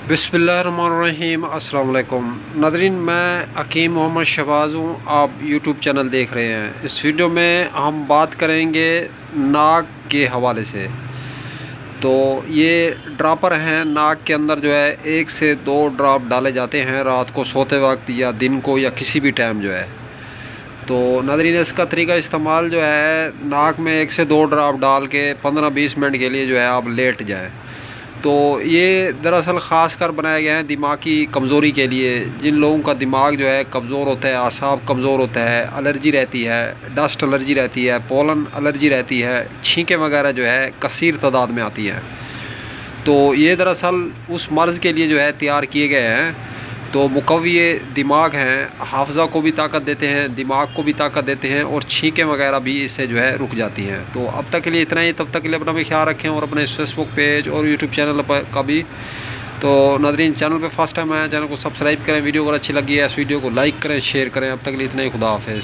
बिस्मिल्लाहिर्रहमानिर्रहीम। अस्सलाम वालेकुम नाज़रीन, मैं हकीम मोहम्मद शहबाज हूँ। आप यूट्यूब चैनल देख रहे हैं। इस वीडियो में हम बात करेंगे नाक के हवाले से। तो ये ड्रॉपर हैं, नाक के अंदर जो है 1 से 2 ड्रॉप डाले जाते हैं रात को सोते वक्त या दिन को या किसी भी टाइम जो है। तो नाज़रीन, इसका तरीका इस्तेमाल जो है, नाक में 1 से 2 ड्रॉप डाल के 15-20 मिनट के लिए जो है आप लेट जाएं। तो ये दरअसल ख़ास कर बनाए गए हैं दिमागी कमज़ोरी के लिए। जिन लोगों का दिमाग जो है कमज़ोर होता है, आसाब कमज़ोर होता है, एलर्जी रहती है, डस्ट एलर्जी रहती है, पोलन एलर्जी रहती है, छींकें वगैरह जो है कसीर तादाद में आती हैं। तो ये दरअसल उस मर्ज़ के लिए जो है तैयार किए गए हैं। तो मुकव्वी दिमाग हैं, हाफ़ज़ा को भी ताकत देते हैं, दिमाग को भी ताकत देते हैं और छींकें वगैरह भी इससे जो है रुक जाती हैं। तो अब तक के लिए इतना ही। तब तक के लिए अपना भी ख्याल रखें और अपने फेसबुक पेज और यूट्यूब चैनल पर का भी। तो नाज़रीन, चैनल पे फर्स्ट टाइम आया, चैनल को सब्सक्राइब करें। वीडियो अगर अच्छी लगी है इस वीडियो को लाइक करें, शेयर करें। अब तक के लिए इतना ही। खुदा हाफ़िज़।